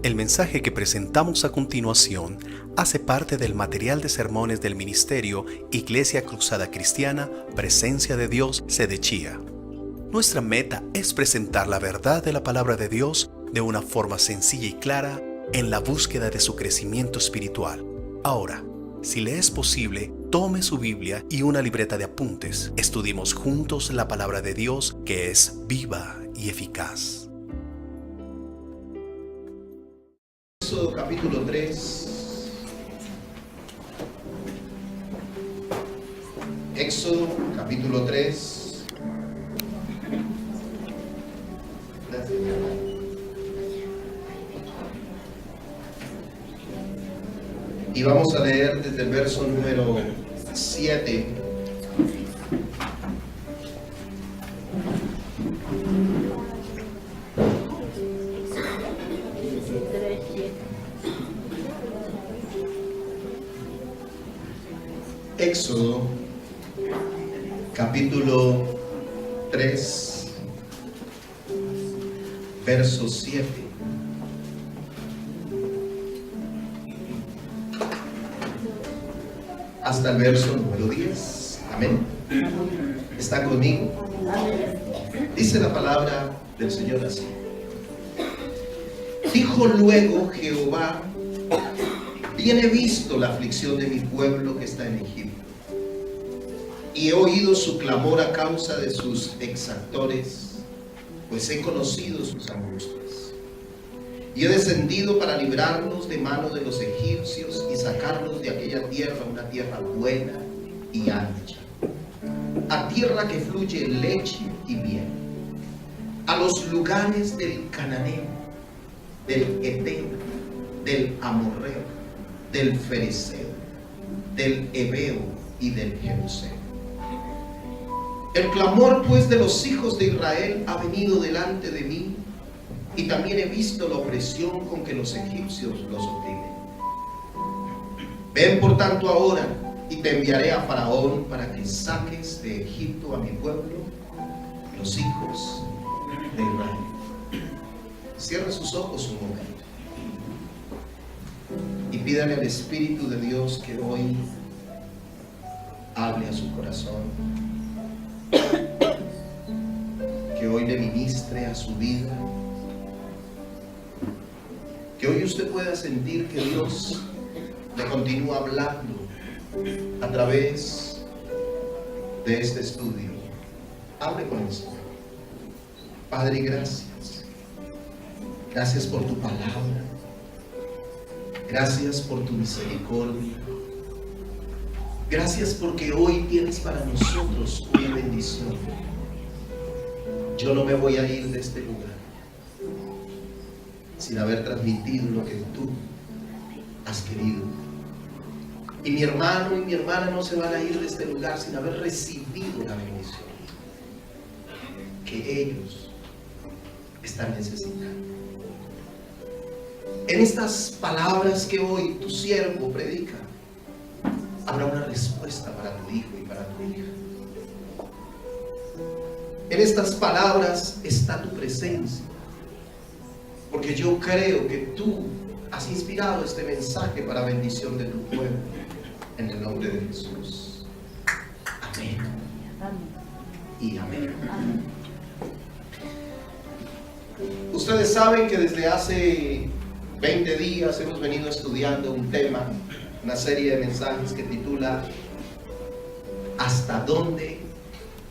El mensaje que presentamos a continuación hace parte del material de sermones del Ministerio Iglesia Cruzada Cristiana Presencia de Dios Sede Chía. Nuestra meta es presentar la verdad de la palabra de Dios de una forma sencilla y clara en la búsqueda de su crecimiento espiritual. Ahora, si le es posible, tome su Biblia y una libreta de apuntes. Estudiemos juntos la palabra de Dios que es viva y eficaz. Éxodo capítulo 3. Éxodo capítulo 3. Gracias. Y vamos a leer desde el verso número 7. Éxodo capítulo 3, verso 7. Hasta el verso número 10. Amén. ¿Está conmigo? Dice la palabra del Señor así. Dijo luego Jehová: bien he visto la aflicción de mi pueblo que está en Egipto, y he oído su clamor a causa de sus exactores, pues he conocido sus angustias. Y he descendido para librarlos de mano de los egipcios y sacarlos de aquella tierra, una tierra buena y ancha, a tierra que fluye leche y miel, a los lugares del cananeo, del eteo, del amorreo, del fereceo, del heveo y del jebuseo. El clamor pues de los hijos de Israel ha venido delante de mí, y también he visto la opresión con que los egipcios los oprimen. Ven por tanto ahora, y te enviaré a Faraón para que saques de Egipto a mi pueblo, los hijos de Israel. Cierre sus ojos un momento y pídale al Espíritu de Dios que hoy hable a su corazón, que hoy le ministre a su vida, que hoy usted pueda sentir que Dios le continúa hablando a través de este estudio. Hable con el Señor. Padre, gracias. Gracias por tu palabra. Gracias por tu misericordia. Gracias porque hoy tienes para nosotros una bendición. Yo no me voy a ir de este lugar sin haber transmitido lo que tú has querido. Y mi hermano y mi hermana no se van a ir de este lugar sin haber recibido la bendición que ellos están necesitando. En estas palabras que hoy tu siervo predica, habrá una respuesta para tu hijo y para tu hija. En estas palabras está tu presencia, porque yo creo que tú has inspirado este mensaje para bendición de tu pueblo, en el nombre de Jesús. Amén. Y amén. Ustedes saben que desde hace 20 días hemos venido estudiando un tema, una serie de mensajes que titula ¿hasta dónde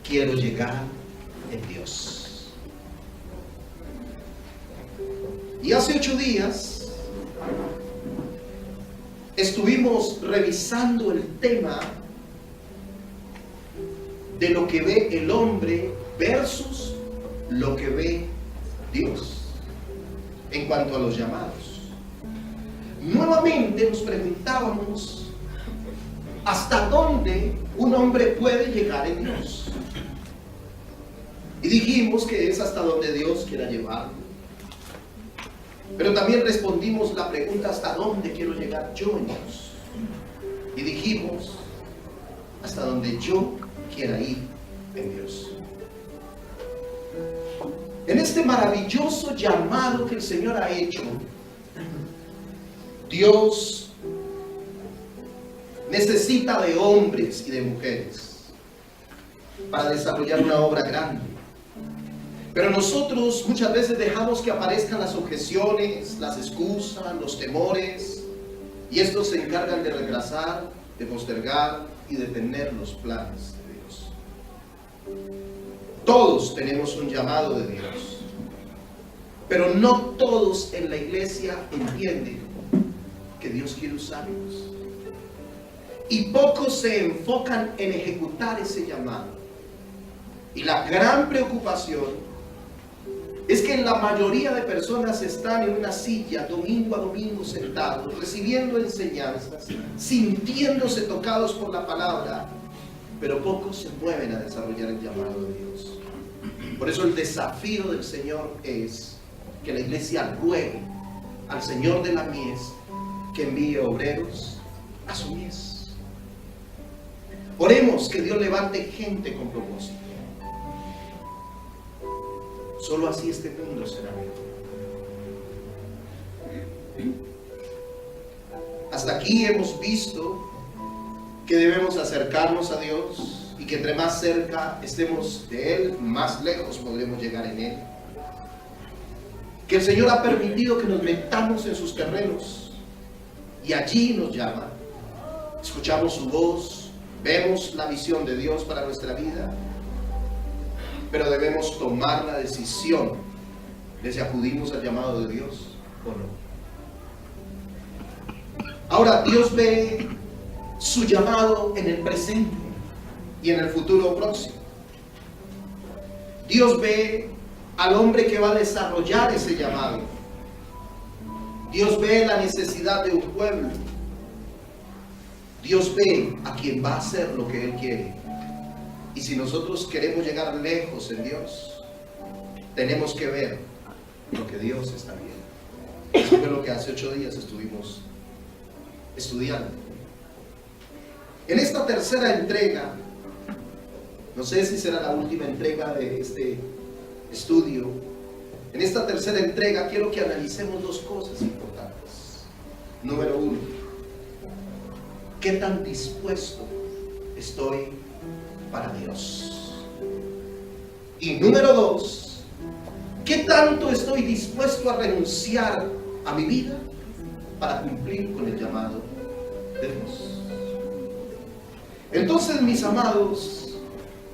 quiero llegar en Dios? Y hace 8 días estuvimos revisando el tema de lo que ve el hombre versus lo que ve Dios en cuanto a los llamados. Nuevamente nos preguntábamos hasta dónde un hombre puede llegar en Dios. Y dijimos que es hasta donde Dios quiera llevarlo. Pero también respondimos la pregunta: ¿hasta dónde quiero llegar yo en Dios? Y dijimos: hasta donde yo quiera ir en Dios. En este maravilloso llamado que el Señor ha hecho Dios necesita de hombres y de mujeres para desarrollar una obra grande. Pero nosotros muchas veces dejamos que aparezcan las objeciones, las excusas, los temores, y estos se encargan de retrasar, de postergar y de detener los planes de Dios. Todos tenemos un llamado de Dios, pero no todos en la iglesia entienden que Dios quiere usarlos. Y pocos se enfocan en ejecutar ese llamado. Y la gran preocupación es que la mayoría de personas están en una silla domingo a domingo sentados, recibiendo enseñanzas, sintiéndose tocados por la palabra, pero pocos se mueven a desarrollar el llamado de Dios. Por eso el desafío del Señor es que la iglesia ruegue al Señor de la mies que envíe obreros a su mies. Oremos que Dios levante gente con propósito. Solo así este mundo será mejor. Hasta aquí hemos visto que debemos acercarnos a Dios y que entre más cerca estemos de Él, más lejos podremos llegar en Él. Que el Señor ha permitido que nos metamos en sus terrenos y allí nos llama. Escuchamos su voz, vemos la visión de Dios para nuestra vida, pero debemos tomar la decisión de si acudimos al llamado de Dios o no. Ahora, Dios ve su llamado en el presente y en el futuro próximo. Dios ve al hombre que va a desarrollar ese llamado. Dios ve la necesidad de un pueblo. Dios ve a quien va a hacer lo que Él quiere. Y si nosotros queremos llegar lejos en Dios, tenemos que ver lo que Dios está viendo. Eso fue lo que hace 8 días estuvimos estudiando. En esta tercera entrega, no sé si será la última entrega de este estudio, en esta tercera entrega quiero que analicemos 2 cosas importantes. Número 1, ¿qué tan dispuesto estoy para Dios? Y número 2, ¿qué tanto estoy dispuesto a renunciar a mi vida para cumplir con el llamado de Dios? Entonces, mis amados,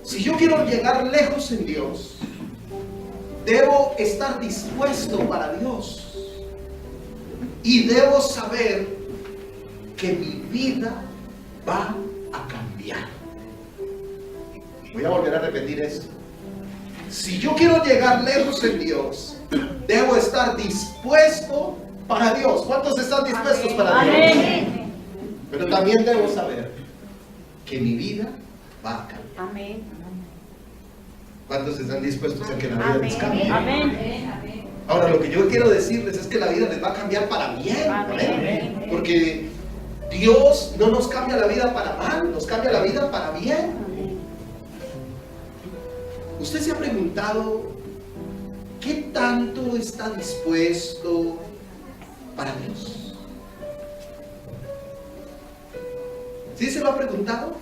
si yo quiero llegar lejos en Dios, debo estar dispuesto para Dios y debo saber que mi vida va a cambiar. Voy a volver a repetir esto. Si yo quiero llegar lejos en Dios, debo estar dispuesto para Dios. ¿Cuántos están dispuestos para Dios? Amén. Pero también debo saber que mi vida va a cambiar. Amén. ¿Cuántos están dispuestos a que la vida les cambie? Amén. Ahora, lo que yo quiero decirles es que la vida les va a cambiar para bien. Amén. Porque Dios no nos cambia la vida para mal, nos cambia la vida para bien. ¿Usted se ha preguntado qué tanto está dispuesto para Dios? ¿Sí se lo ha preguntado?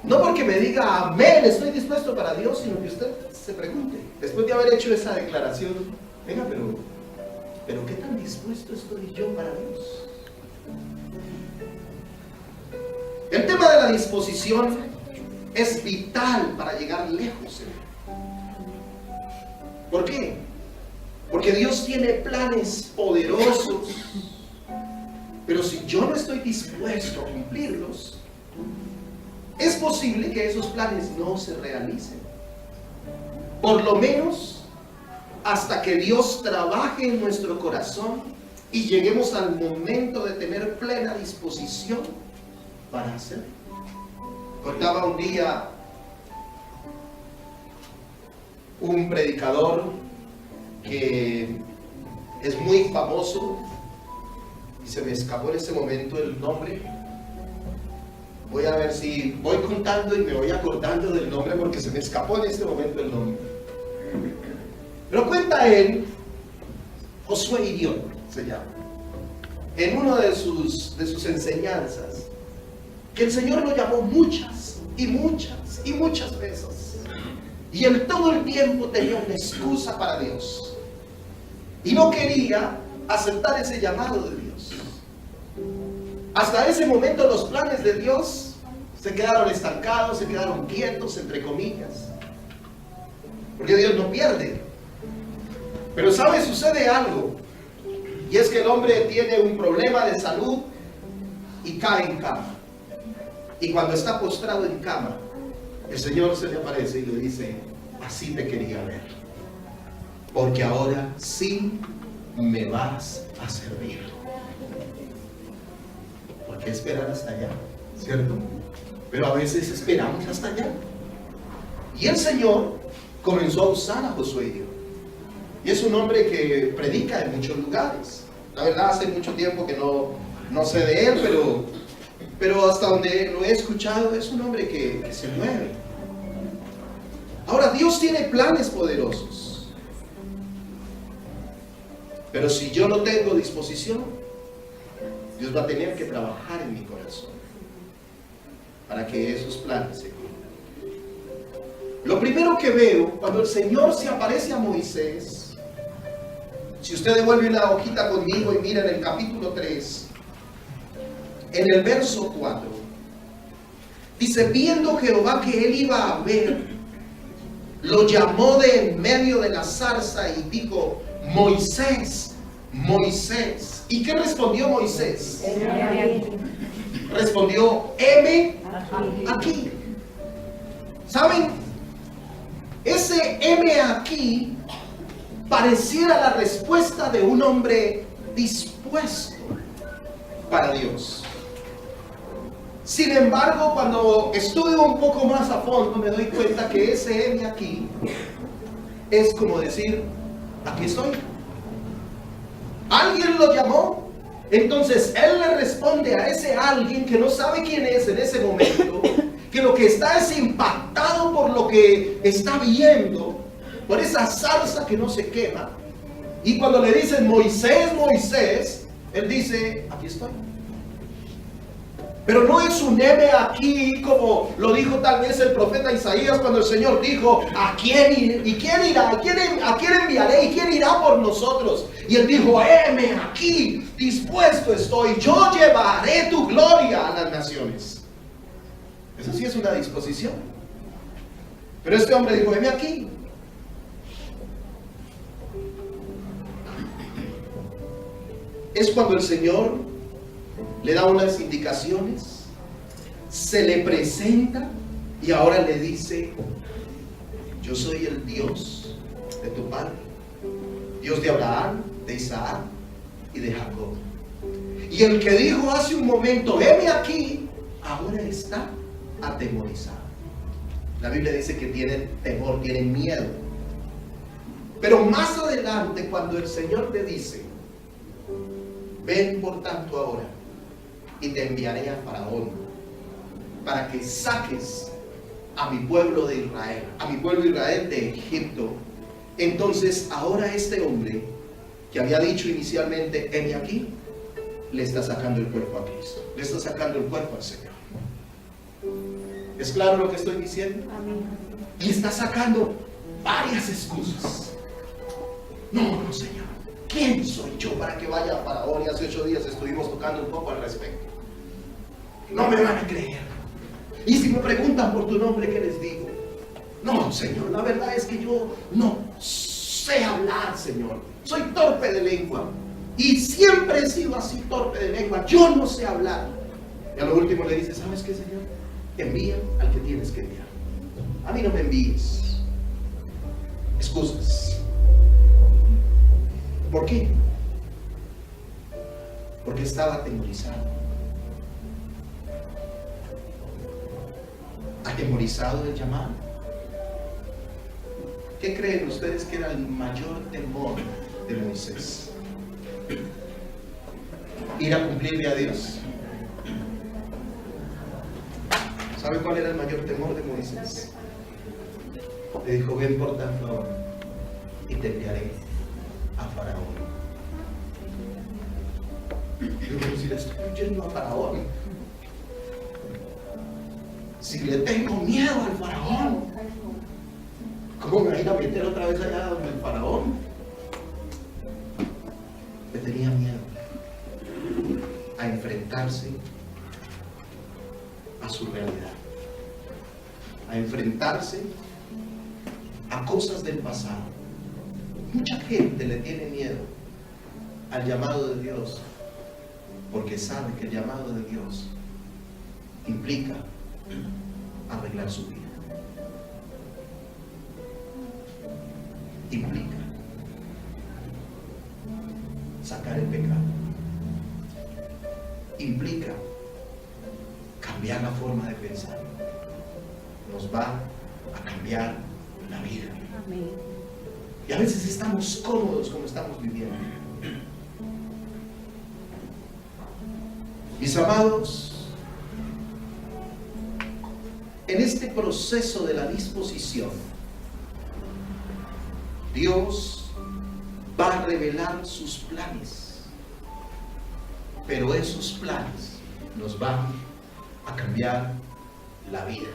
No porque me diga amén, estoy dispuesto para Dios, sino que usted se pregunte, después de haber hecho esa declaración, venga, pero ¿qué tan dispuesto estoy yo para Dios? El tema de la disposición es vital para llegar lejos. ¿Por qué? Porque Dios tiene planes poderosos, pero si yo no estoy dispuesto a cumplirlos, es posible que esos planes no se realicen. Por lo menos hasta que Dios trabaje en nuestro corazón y lleguemos al momento de tener plena disposición para hacerlo. Contaba un día un predicador que es muy famoso y se me escapó en este momento el nombre. Voy a ver si voy contando y me voy acordando del nombre porque se me escapó en este momento el nombre. Pero cuenta él, Josué Irión se llama. en una de sus enseñanzas que el Señor lo llamó muchas y muchas y muchas veces. Y él todo el tiempo tenía una excusa para Dios. Y no quería aceptar ese llamado de Dios. Hasta ese momento los planes de Dios se quedaron estancados, se quedaron quietos, entre comillas. Porque Dios no pierde. Pero ¿sabe? Sucede algo. Y es que el hombre tiene un problema de salud y cae en cama. Y cuando está postrado en cama, el Señor se le aparece y le dice: así te quería ver, porque ahora sí me vas a servir. ¿Por qué esperar hasta allá? ¿Cierto? Pero a veces esperamos hasta allá. Y el Señor comenzó a usar a Josué. Y es un hombre que predica en muchos lugares. La verdad, hace mucho tiempo que no sé de él, pero hasta donde lo he escuchado, es un hombre que se mueve. Ahora, Dios tiene planes poderosos. Pero si yo no tengo disposición, Dios va a tener que trabajar en mi corazón para que esos planes se cumplan. Lo primero que veo cuando el Señor se aparece a Moisés, si usted devuelve una hojita conmigo y mira en el capítulo 3, en el verso 4, dice: viendo Jehová que él iba a ver, lo llamó de en medio de la zarza y dijo: Moisés, Moisés. ¿Y qué respondió Moisés? Respondió: heme aquí. ¿Saben? Ese heme aquí pareciera la respuesta de un hombre dispuesto para Dios. Sin embargo, cuando estudio un poco más a fondo, me doy cuenta que ese heme aquí es como decir: aquí estoy. Alguien lo llamó. Entonces él le responde a ese alguien que no sabe quién es en ese momento, que lo que está es impactado por lo que está viendo, por esa zarza que no se quema. Y cuando le dicen: Moisés, Moisés, él dice: aquí estoy. Pero no es un heme aquí como lo dijo tal vez el profeta Isaías cuando el Señor dijo: ¿a quién irá? ¿A quién enviaré? ¿Y quién irá por nosotros? Y él dijo: heme aquí, dispuesto estoy, yo llevaré tu gloria a las naciones. Eso sí es una disposición. Pero este hombre dijo: heme aquí. Es cuando el Señor le da unas indicaciones, se le presenta y ahora le dice: yo soy el Dios de tu padre, Dios de Abraham, de Isaac y de Jacob. Y el que dijo hace un momento: heme aquí, ahora está atemorizado. La Biblia dice que tiene temor, tiene miedo. Pero más adelante, cuando el Señor te dice: ven por tanto ahora y te enviaré a Faraón para que saques a mi pueblo de Israel, a mi pueblo Israel de Egipto. Entonces ahora este hombre que había dicho inicialmente: heme aquí, le está sacando el cuerpo a Cristo, le está sacando el cuerpo al Señor. ¿Es claro lo que estoy diciendo? Amén. Y está sacando varias excusas. No, Señor, ¿quién soy yo para que vaya a Faraón? Y hace 8 días estuvimos tocando un poco al respecto. No me van a creer. Y si me preguntan por tu nombre, ¿qué les digo? No, Señor, la verdad es que yo no sé hablar, Señor. Soy torpe de lengua. Y siempre he sido así, torpe de lengua. Yo no sé hablar. Y a lo último le dice: ¿sabes qué, Señor? Envía al que tienes que enviar. A mí no me envíes. Excusas. ¿Por qué? Porque estaba atemorizado. Atemorizado del llamado. ¿Qué creen ustedes que era el mayor temor de Moisés? Ir a cumplirle a Dios. ¿Sabe cuál era el mayor temor de Moisés? Le dijo: ven por tanto ahora y te enviaré a Faraón. Yo como si le estoy huyendo a Faraón. Si le tengo miedo al Faraón, ¿cómo me voy a ir a meter otra vez allá donde el Faraón? Le tenía miedo a enfrentarse a su realidad, a enfrentarse a cosas del pasado. Mucha gente le tiene miedo al llamado de Dios porque sabe que el llamado de Dios implica arreglar su vida, implica sacar el pecado, implica cambiar la forma de pensar, nos va a cambiar la vida. Amén. Y a veces estamos cómodos como estamos viviendo. Mis amados, en este proceso de la disposición, Dios va a revelar sus planes, pero esos planes nos van a cambiar la vida.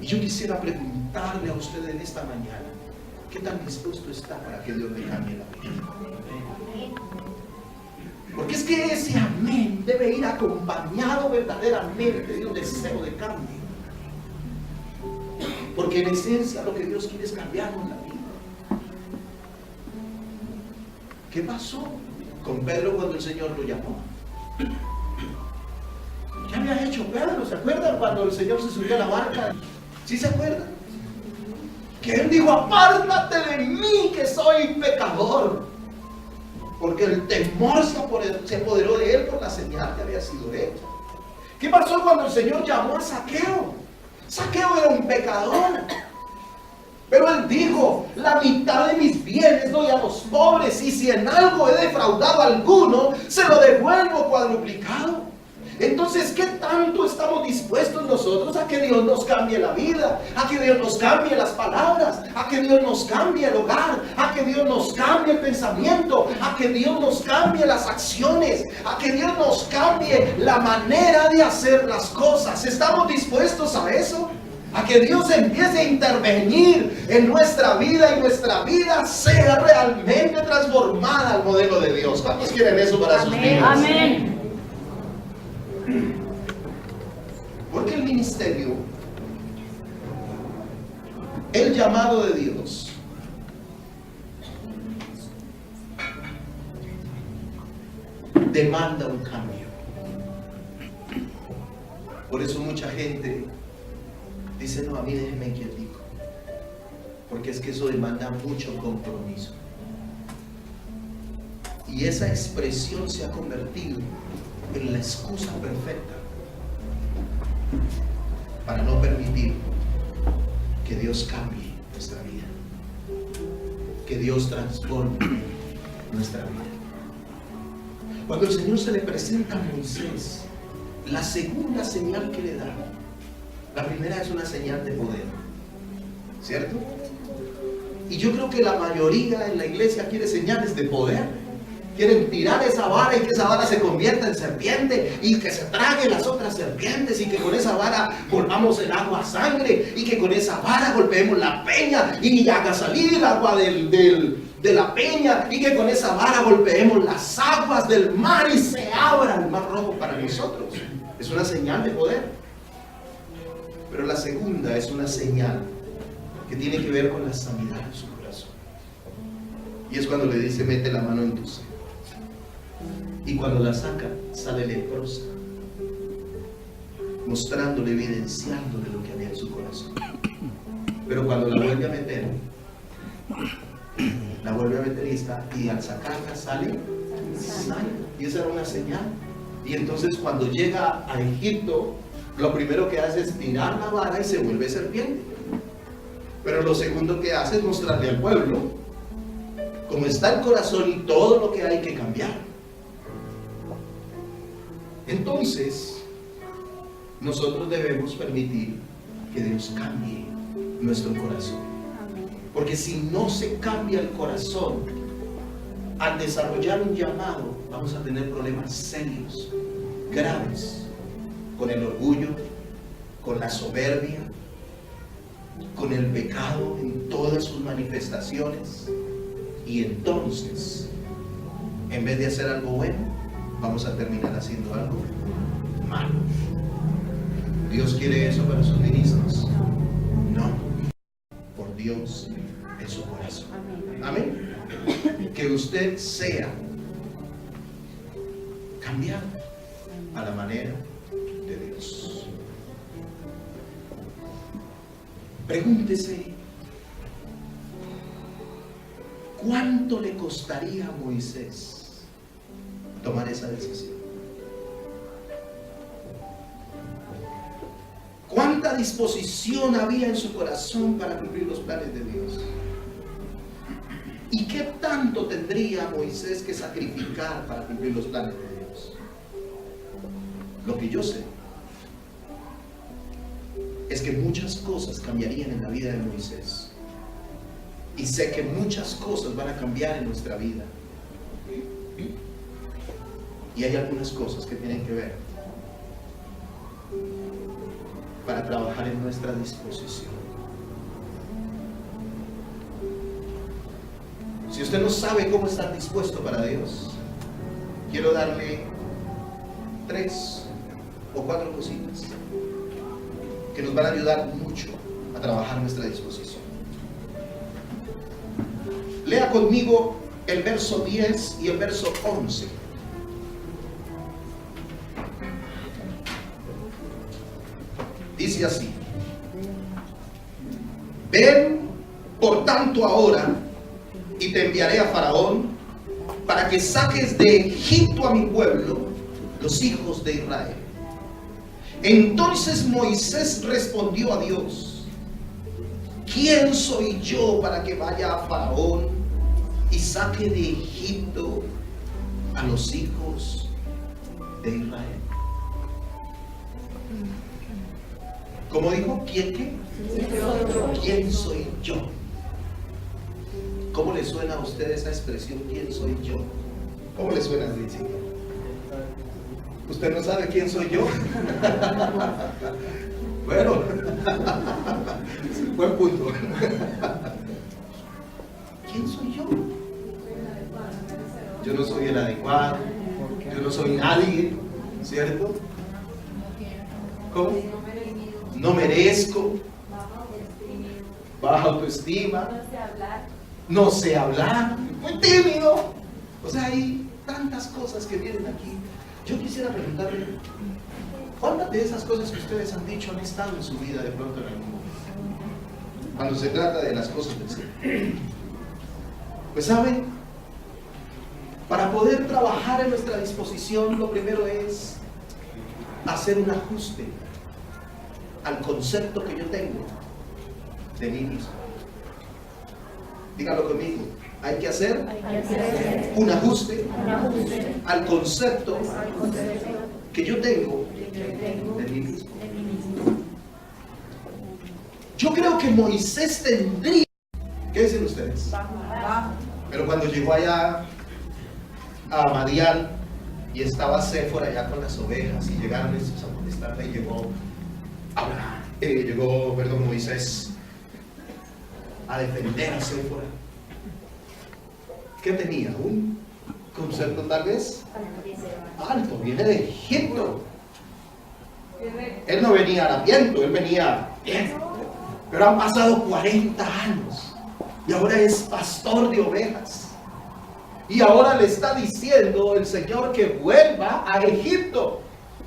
Y yo quisiera preguntarle a usted en esta mañana, ¿qué tan dispuesto está para que Dios le cambie la vida? Porque es que ese amén debe ir acompañado verdaderamente de un deseo de cambio. Porque en esencia lo que Dios quiere es cambiarnos la vida. ¿Qué pasó con Pedro cuando el Señor lo llamó? ¿Qué había hecho Pedro? ¿Se acuerdan cuando el Señor se subió a la barca? ¿Sí se acuerdan? Que él dijo, apártate de mí que soy pecador. Porque el temor se apoderó de él por la señal que había sido hecha. ¿Qué pasó cuando el Señor llamó a Zaqueo? Zaqueo era un pecador. Pero él dijo, la mitad de mis bienes doy a los pobres, y si en algo he defraudado a alguno, se lo devuelvo cuadruplicado. Entonces, ¿qué tanto estamos dispuestos nosotros a que Dios nos cambie la vida? A que Dios nos cambie las palabras, a que Dios nos cambie el hogar, a que Dios nos cambie el pensamiento, a que Dios nos cambie las acciones, a que Dios nos cambie la manera de hacer las cosas. ¿Estamos dispuestos a eso? A que Dios empiece a intervenir en nuestra vida y nuestra vida sea realmente transformada al modelo de Dios. ¿Cuántos quieren eso para sus vidas? Amén. Porque el ministerio, el llamado de Dios, demanda un cambio. Por eso mucha gente dice, no, a mí déjenme quietico, porque es que eso demanda mucho compromiso. Y esa expresión se ha convertido en la excusa perfecta para no permitir que Dios cambie nuestra vida, que Dios transforme nuestra vida. Cuando el Señor se le presenta a Moisés, la segunda señal que le da, la primera es una señal de poder, ¿cierto? Y yo creo que la mayoría en la iglesia quiere señales de poder. Quieren tirar esa vara y que esa vara se convierta en serpiente y que se trague las otras serpientes, y que con esa vara volvamos el agua a sangre, y que con esa vara golpeemos la peña y haga salir el agua de la peña, y que con esa vara golpeemos las aguas del mar y se abra el mar rojo para nosotros. Es una señal de poder. Pero la segunda es una señal que tiene que ver con la sanidad de su corazón. Y es cuando le dice, mete la mano en tu seno. Y cuando la saca, sale leprosa, mostrándole, evidenciándole lo que había en su corazón. Pero cuando la vuelve a meter y al sacarla sale sana. Y esa era una señal. Y entonces cuando llega a Egipto, lo primero que hace es tirar la vara y se vuelve serpiente. Pero lo segundo que hace es mostrarle al pueblo cómo está el corazón y todo lo que hay que cambiar. Entonces, nosotros debemos permitir que Dios cambie nuestro corazón. Porque si no se cambia el corazón al desarrollar un llamado, vamos a tener problemas serios, graves, con el orgullo, con la soberbia, con el pecado en todas sus manifestaciones. Y entonces, en vez de hacer algo bueno, vamos a terminar haciendo algo malo. ¿Dios quiere eso para sus ministros? No. Por Dios en su corazón. Amén. Que usted sea cambiado a la manera de Dios. Pregúntese, ¿cuánto le costaría a Moisés tomar esa decisión? ¿Cuánta disposición había en su corazón para cumplir los planes de Dios? ¿Y qué tanto tendría Moisés que sacrificar para cumplir los planes de Dios? Lo que yo sé es que muchas cosas cambiarían en la vida de Moisés. Y sé que muchas cosas van a cambiar en nuestra vida. Y hay algunas cosas que tienen que ver para trabajar en nuestra disposición. Si usted no sabe cómo estar dispuesto para Dios, quiero darle 3 o 4 cositas que nos van a ayudar mucho a trabajar nuestra disposición. Lea conmigo el verso 10 y el verso 11. Dice así: ven por tanto ahora, y te enviaré a Faraón para que saques de Egipto a mi pueblo, los hijos de Israel. Entonces Moisés respondió a Dios: ¿quién soy yo para que vaya a Faraón y saque de Egipto a los hijos de Israel? ¿Cómo dijo? ¿Quién qué? ¿Quién soy yo? ¿Cómo le suena a usted esa expresión, quién soy yo? ¿Cómo le suena, Lindsay? ¿Usted no sabe quién soy yo? Bueno, buen punto. ¿Quién soy yo? Yo no soy el adecuado, yo no soy nadie, ¿cierto? ¿Cómo? No merezco, baja autoestima, no sé hablar, muy tímido. O sea, hay tantas cosas que vienen aquí. Yo quisiera preguntarle, ¿cuántas de esas cosas que ustedes han dicho han estado en su vida de pronto en algún momento? Cuando se trata de las cosas del Señor. Pues saben, para poder trabajar en nuestra disposición, lo primero es hacer un ajuste al concepto que yo tengo de mí mismo. Dígalo conmigo. Hay que hacer un ajuste al concepto que yo tengo de mí mismo. Yo creo que Moisés tendría, ¿qué dicen ustedes? Pero cuando llegó allá a Madián y estaba Séfora allá con las ovejas y llegaron esos a molestarle, y llegó Moisés a defender a Séfora. ¿Qué tenía? Un concepto tal vez alto, viene de Egipto. Él no venía harapiento, él venía bien. Pero han pasado 40 años y ahora es pastor de ovejas. Y ahora le está diciendo el Señor que vuelva a Egipto.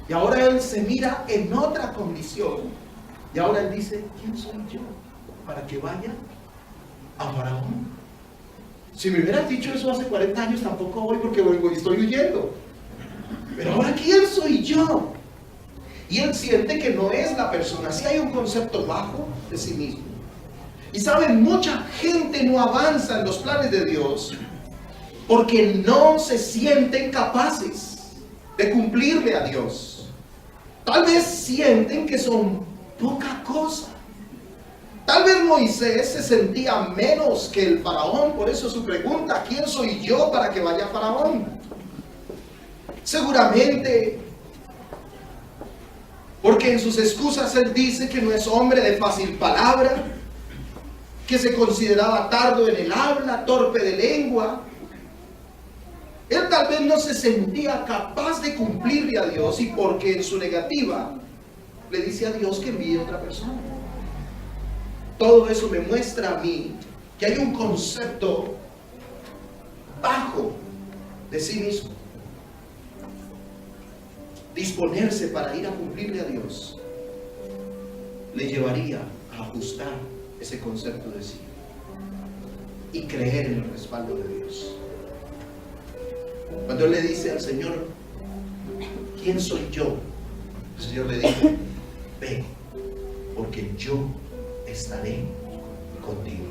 Y ahora él se mira en otra condición. Y ahora él dice, ¿quién soy yo para que vaya a Faraón? Si me hubieras dicho eso hace 40 años, tampoco voy porque estoy huyendo. Pero ahora, ¿quién soy yo? Y él siente que no es la persona. Si hay un concepto bajo de sí mismo. Y saben, mucha gente no avanza en los planes de Dios porque no se sienten capaces de cumplirle a Dios. Tal vez sienten que son poca cosa. Tal vez Moisés se sentía menos que el faraón, por eso su pregunta, ¿quién soy yo para que vaya a Faraón? Seguramente, porque en sus excusas él dice que no es hombre de fácil palabra, que se consideraba tardo en el habla, torpe de lengua. Él tal vez no se sentía capaz de cumplirle a Dios, y porque en su negativa le dice a Dios que envíe a otra persona. Todo eso me muestra a mí que hay un concepto bajo de sí mismo. Disponerse para ir a cumplirle a Dios le llevaría a ajustar ese concepto de sí y creer en el respaldo de Dios. Cuando él le dice al Señor, ¿quién soy yo? El Señor le dice, ve, porque yo estaré contigo.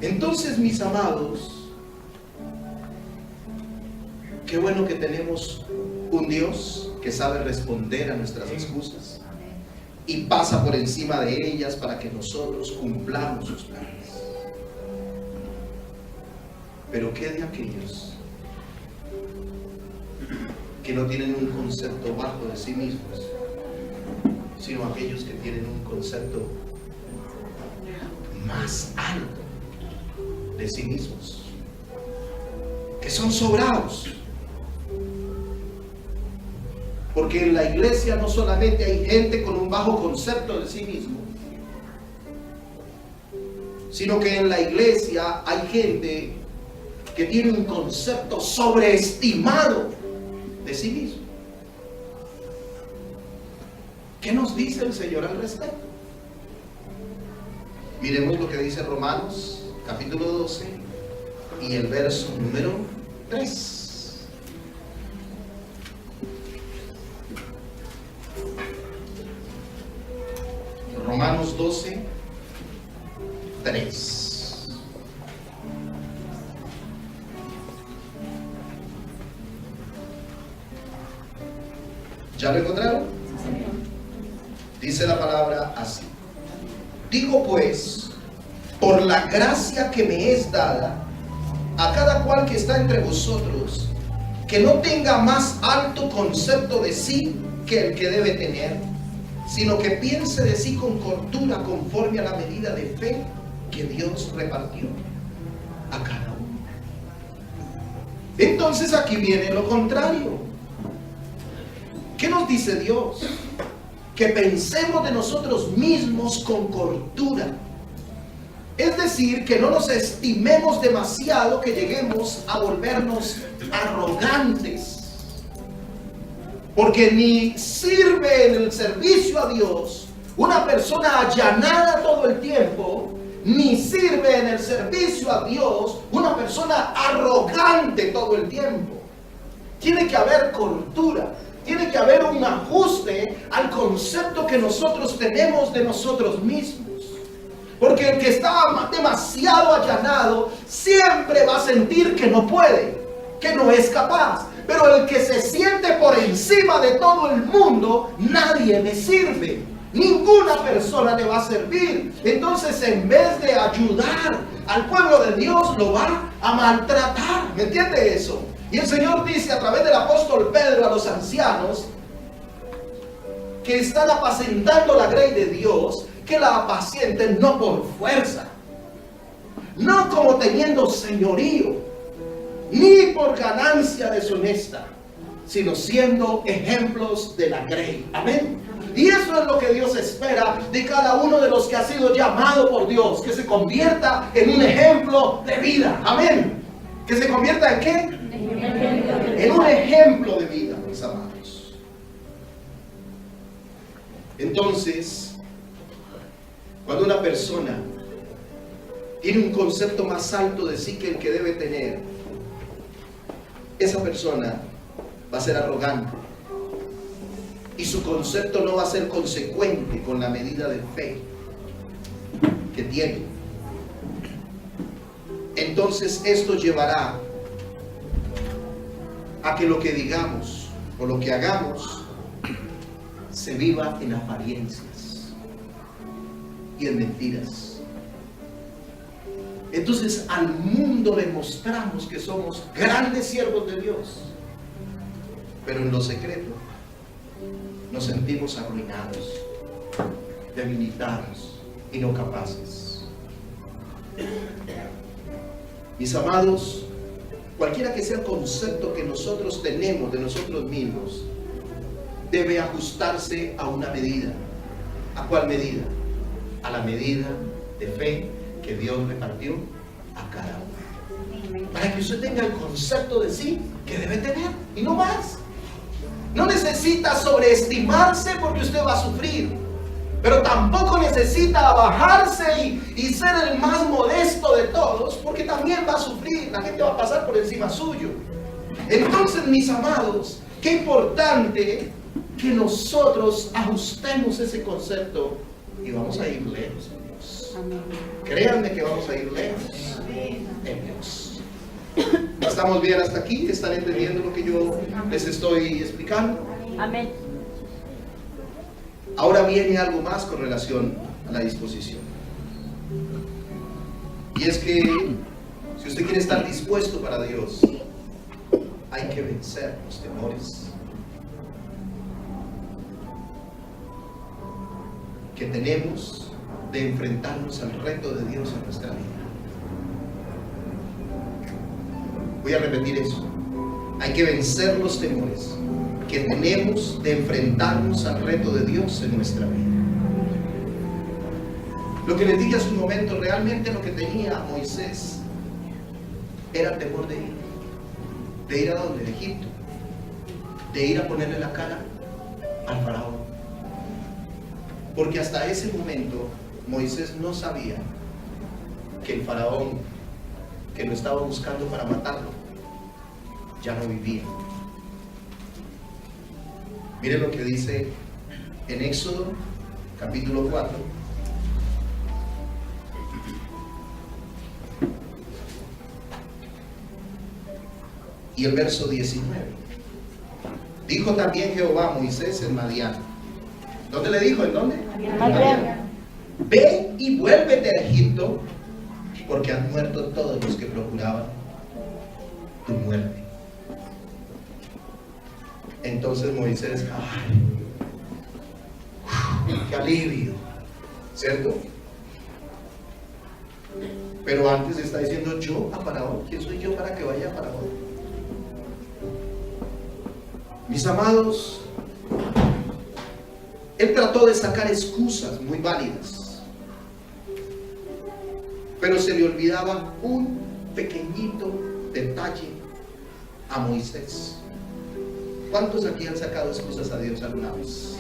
Entonces, mis amados, qué bueno que tenemos un Dios que sabe responder a nuestras excusas y pasa por encima de ellas para que nosotros cumplamos sus planes. Pero ¿qué de aquellos que no tienen un concepto bajo de sí mismos, sino aquellos que tienen un concepto más alto de sí mismos, que son sobrados? Porque en la iglesia no solamente hay gente con un bajo concepto de sí mismo, sino que en la iglesia hay gente que tiene un concepto sobreestimado de sí mismo. ¿Qué nos dice el Señor al respecto? Miremos lo que dice Romanos capítulo 12 y el verso número 3. Romanos 12, 3. ¿Ya lo encontraron? Dice la palabra así: digo pues, por la gracia que me es dada, a cada cual que está entre vosotros, que no tenga más alto concepto de sí que el que debe tener, sino que piense de sí con cordura, conforme a la medida de fe que Dios repartió a cada uno. Entonces aquí viene lo contrario. ¿Qué nos dice Dios? Que pensemos de nosotros mismos con cordura. Es decir, que no nos estimemos demasiado, que lleguemos a volvernos arrogantes. Porque ni sirve en el servicio a Dios una persona allanada todo el tiempo, ni sirve en el servicio a Dios una persona arrogante todo el tiempo. Tiene que haber cordura. Tiene que haber un ajuste al concepto que nosotros tenemos de nosotros mismos. Porque el que está demasiado allanado siempre va a sentir que no puede, que no es capaz. Pero el que se siente por encima de todo el mundo, nadie le sirve. Ninguna persona le va a servir. Entonces, en vez de ayudar al pueblo de Dios, lo va a maltratar. ¿Me entiende eso? Y el Señor dice a través del apóstol Pedro a los ancianos que están apacentando la grey de Dios, que la apacienten no por fuerza, no como teniendo señorío, ni por ganancia deshonesta, sino siendo ejemplos de la grey. Amén. Y eso es lo que Dios espera de cada uno de los que ha sido llamado por Dios, que se convierta en un ejemplo de vida. Amén. ¿Que se convierta en qué? En un ejemplo de vida, mis amados. Entonces, cuando una persona tiene un concepto más alto de sí que el que debe tener, esa persona va a ser arrogante y su concepto no va a ser consecuente con la medida de fe que tiene. Entonces esto llevará a que lo que digamos o lo que hagamos se viva en apariencias y en mentiras. Entonces al mundo le mostramos que somos grandes siervos de Dios. Pero en lo secreto nos sentimos arruinados, debilitados y no capaces. Mis amados, cualquiera que sea el concepto que nosotros tenemos de nosotros mismos, debe ajustarse a una medida. ¿A cuál medida? A la medida de fe que Dios repartió a cada uno. Para que usted tenga el concepto de sí que debe tener, y no más. No necesita sobreestimarse porque usted va a sufrir, pero tampoco necesita bajarse y ser el más modesto de todos, porque también va a sufrir. La gente va a pasar por encima suyo. Entonces, mis amados, qué importante que nosotros ajustemos ese concepto y vamos a ir lejos en Dios. Amén. Créanme que vamos a ir lejos en Dios. ¿Estamos bien hasta aquí? ¿Están entendiendo lo que yo les estoy explicando? Amén. Ahora viene algo más con relación a la disposición. Y es que si usted quiere estar dispuesto para Dios, hay que vencer los temores que tenemos de enfrentarnos al reto de Dios en nuestra vida. Voy a repetir eso. Hay que vencer los temores que tenemos de enfrentarnos al reto de Dios en nuestra vida. Lo que les dije hace un momento, realmente lo que tenía Moisés era el temor de ir a donde, de Egipto, de ir a ponerle la cara al faraón. Porque hasta ese momento Moisés no sabía que el faraón que lo estaba buscando para matarlo ya no vivía. Miren lo que dice en Éxodo capítulo 4 y el verso 19. Dijo también Jehová a Moisés en Madián. ¿Dónde le dijo? ¿En dónde? Madián. Ve y vuélvete a Egipto, porque han muerto todos los que procuraban tu muerte. Entonces Moisés, qué alivio, ¿cierto? Pero antes está diciendo yo a Faraón. ¿Quién soy yo para que vaya a Faraón? Mis amados, él trató de sacar excusas muy válidas, pero se le olvidaba un pequeñito detalle a Moisés. ¿Cuántos aquí han sacado excusas a Dios alguna vez?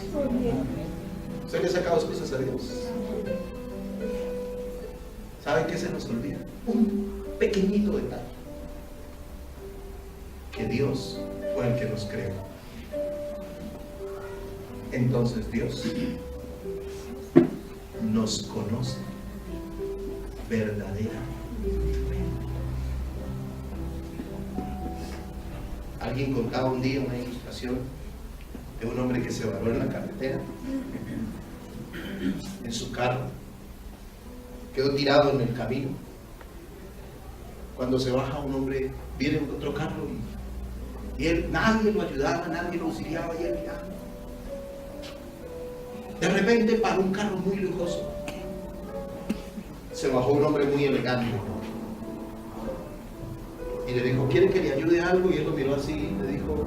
¿Usted le ha sacado excusas a Dios? ¿Saben qué se nos olvida? Un pequeñito detalle. Que Dios fue el que nos creó. Entonces Dios nos conoce verdaderamente. Alguien contaba un día una ilustración de un hombre que se varó en la carretera, en su carro, quedó tirado en el camino. Cuando se baja un hombre, viene otro carro y él, nadie lo ayudaba, nadie lo auxiliaba y él miraba. De repente paró un carro muy lujoso. Se bajó un hombre muy elegante y le dijo, ¿quiere que le ayude a algo? Y él lo miró así y le dijo,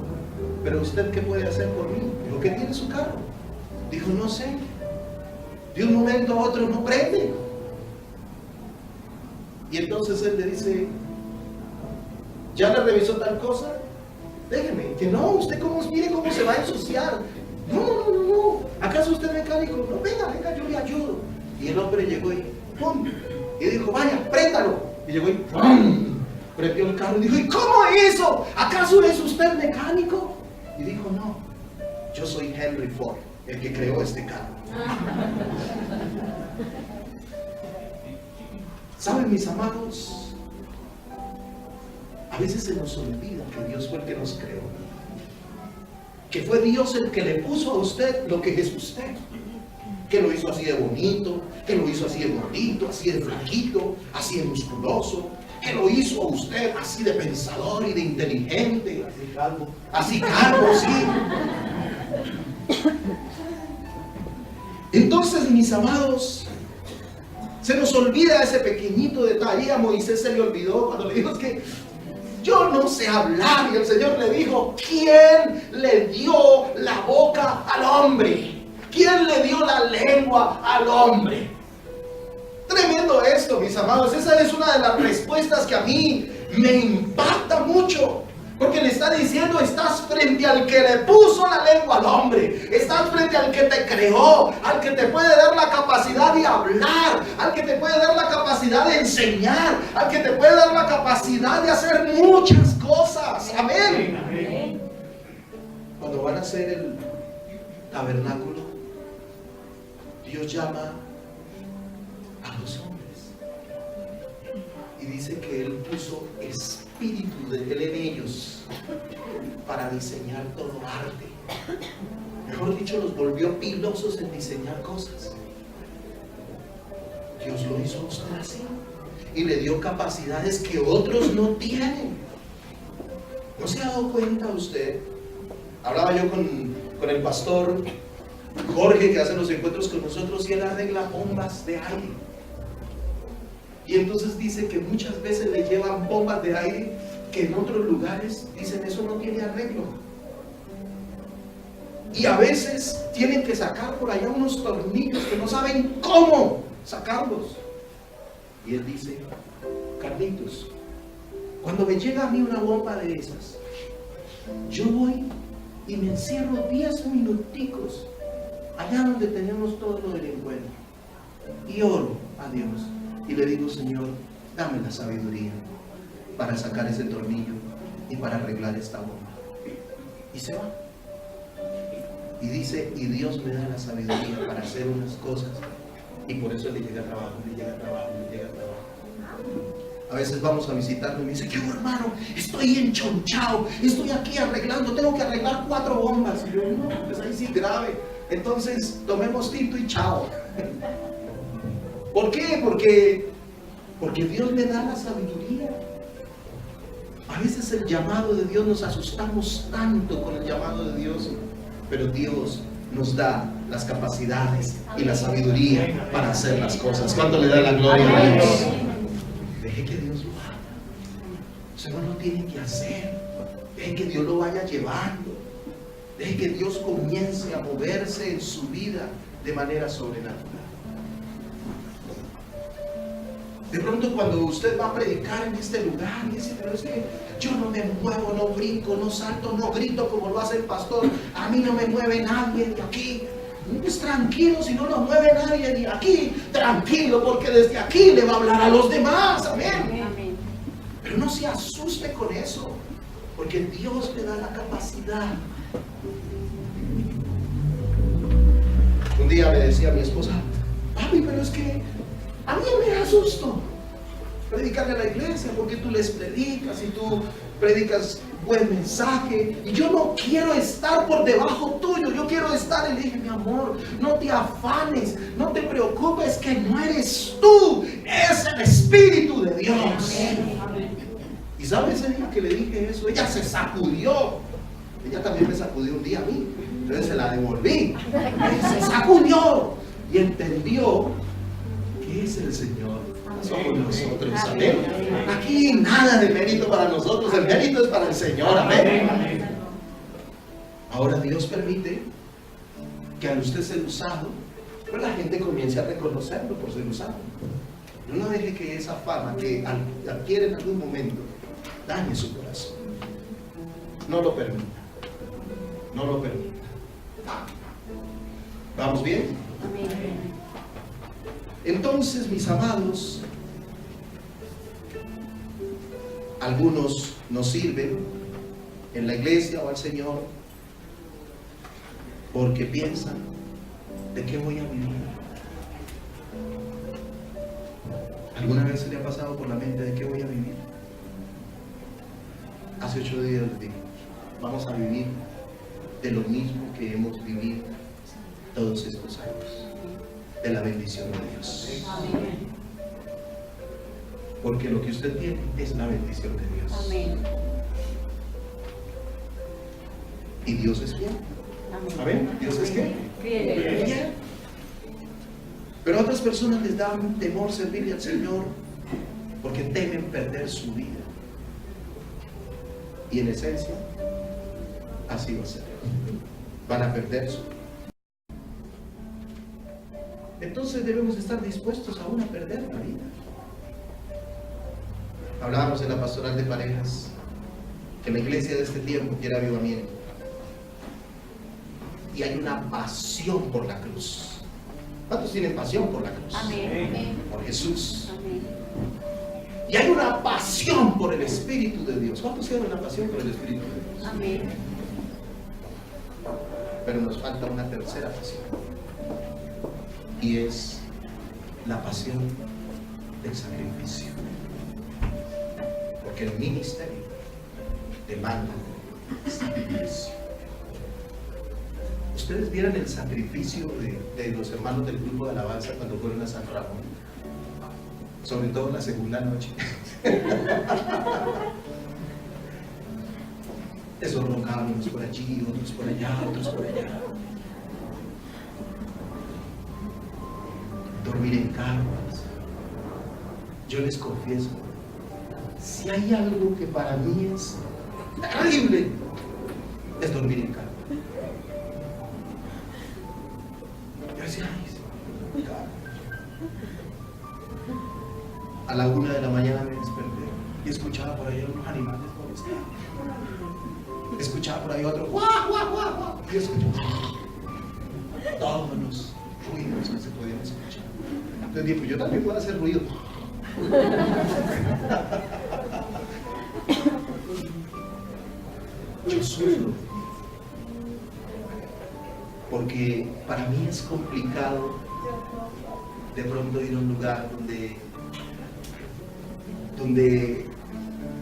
¿pero usted qué puede hacer por mí? Dijo, ¿qué tiene su carro? Dijo, no sé. De un momento a otro no prende. Y entonces él le dice, ¿ya le revisó tal cosa? Déjeme, que no, usted mire cómo se va a ensuciar. No. ¿Acaso usted es mecánico? No, venga, yo le ayudo. Y el hombre llegó y ¡pum! Y dijo, vaya, préndalo. Y llegó y ¡pum! Prendió el carro y dijo, ¿y cómo hizo? ¿Acaso es usted mecánico? Y dijo, no, yo soy Henry Ford, el que creó este carro. ¿Saben, mis amados? A veces se nos olvida que Dios fue el que nos creó. Que fue Dios el que le puso a usted lo que es usted. que lo hizo así de bonito, que lo hizo así de gordito, así de flaquito, así de musculoso, que lo hizo a usted así de pensador y de inteligente, así calvo, sí. Entonces, mis amados, se nos olvida ese pequeñito detalle. A Moisés se le olvidó cuando le dijo: es que yo no sé hablar. Y el Señor le dijo: ¿quién le dio la boca al hombre? ¿Quién le dio la lengua al hombre? Tremendo esto, mis amados. Esa es una de las respuestas que a mí me impacta mucho. Porque le está diciendo: estás frente al que le puso la lengua al hombre. Estás frente al que te creó, al que te puede dar la capacidad de hablar, al que te puede dar la capacidad de enseñar, al que te puede dar la capacidad de hacer muchas cosas. Amén. Amén. Cuando van a hacer el tabernáculo, Dios llama a los hombres y dice que Él puso espíritu de Él en ellos para diseñar todo arte. Mejor dicho, los volvió pilosos en diseñar cosas. Dios lo hizo a usted así y le dio capacidades que otros no tienen. ¿No se ha dado cuenta usted? Hablaba yo con el pastor Jorge, que hace los encuentros con nosotros, y él arregla bombas de aire. Y entonces dice que muchas veces le llevan bombas de aire que en otros lugares dicen: eso no tiene arreglo. Y a veces tienen que sacar por allá unos tornillos que no saben cómo sacarlos. Y él dice: Carlitos, cuando me llega a mí una bomba de esas, yo voy y me encierro 10 minuticos allá donde tenemos todo lo del encuentro y oro a Dios y le digo: Señor, dame la sabiduría para sacar ese tornillo y para arreglar esta bomba. Y se va. Y dice: y Dios me da la sabiduría para hacer unas cosas. Y por eso le llega trabajo, le llega trabajo, le llega trabajo. A veces vamos a visitarlo y me dice: ¿qué hermano? Estoy enchonchado, estoy aquí arreglando, tengo que arreglar 4 bombas. Y yo: no, pues ahí sí grave. Entonces tomemos tinto y chao. ¿Por qué? Porque Dios le da la sabiduría. A veces el llamado de Dios, nos asustamos tanto con el llamado de Dios, pero Dios nos da las capacidades y la sabiduría para hacer las cosas. ¿Cuánto le da la gloria a Dios? Deje que Dios lo haga. Usted no lo tiene que hacer. Deje que Dios lo vaya llevando. Deje que Dios comience a moverse en su vida de manera sobrenatural. De pronto, cuando usted va a predicar en este lugar y dice: pero es que yo no me muevo, no brinco, no salto, no grito como lo hace el pastor, a mí no me mueve nadie de aquí. Pues tranquilo, si no lo mueve nadie de aquí, tranquilo, porque desde aquí le va a hablar a los demás. Amén. Pero no se asuste con eso, porque Dios le da la capacidad. Un día me decía mi esposa: papi, pero es que a mí me da susto predicarle a la iglesia, porque tú les predicas y tú predicas buen mensaje y yo no quiero estar por debajo tuyo, yo quiero estar. Y le dije: mi amor, no te afanes, no te preocupes, que no eres tú, es el Espíritu de Dios. Y ¿sabes? Ese día que le dije eso, ella se sacudió. Ella también me sacudió un día a mí, entonces se la devolví. Se sacudió y entendió que es el Señor, no somos nosotros. Amén. Aquí nada de mérito para nosotros, el mérito es para el Señor. Amén. Ahora Dios permite que al usted ser usado, pues la gente comience a reconocerlo por ser usado. No deje que esa fama que adquiere en algún momento dañe su corazón. No lo permita. No lo permita. ¿Vamos bien? Amén. Entonces, mis amados, algunos nos sirven en la iglesia o al Señor porque piensan: ¿de qué voy a vivir? ¿Alguna vez se le ha pasado por la mente de qué voy a vivir? Hace 8 días les dije: vamos a vivir de lo mismo que hemos vivido todos estos años. de la bendición de Dios. Porque lo que usted tiene es la bendición de Dios. Amén. Y Dios es fiel. Amén. ¿Dios es qué? Fiel. Pero a otras personas les da un temor servirle al Señor porque temen perder su vida. Y en esencia, así va a ser. Van a perder su vida. Entonces debemos estar dispuestos aún a perder la vida. Hablábamos en la pastoral de parejas que la iglesia de este tiempo quiere avivamiento. Y hay una pasión por la cruz. ¿Cuántos tienen pasión por la cruz? Amén. Por Jesús. Amén. Y hay una pasión por el Espíritu de Dios. ¿Cuántos tienen una pasión por el Espíritu de Dios? Amén. Pero nos falta una tercera pasión. Y es la pasión del sacrificio. Porque el ministerio demanda sacrificio. Ustedes vieron el sacrificio de los hermanos del grupo de alabanza cuando fueron a San Ramón, sobre todo la segunda noche. Esos roncaban unos por allí, otros por allá, otros por allá. Dormir en carpas. Yo les confieso, si hay algo que para mí es terrible, es dormir en carpas. Yo decía, ay, carpas. A la 1 de la mañana me desperté y escuchaba por ahí unos animales molestando. Escuchaba por ahí otro guau, guau, guau, guau. Y escuchaba todos los ruidos que se podían escuchar. Entonces dije, pues yo también puedo hacer ruido. Yo sufro. Porque para mí es complicado de pronto ir a un lugar donde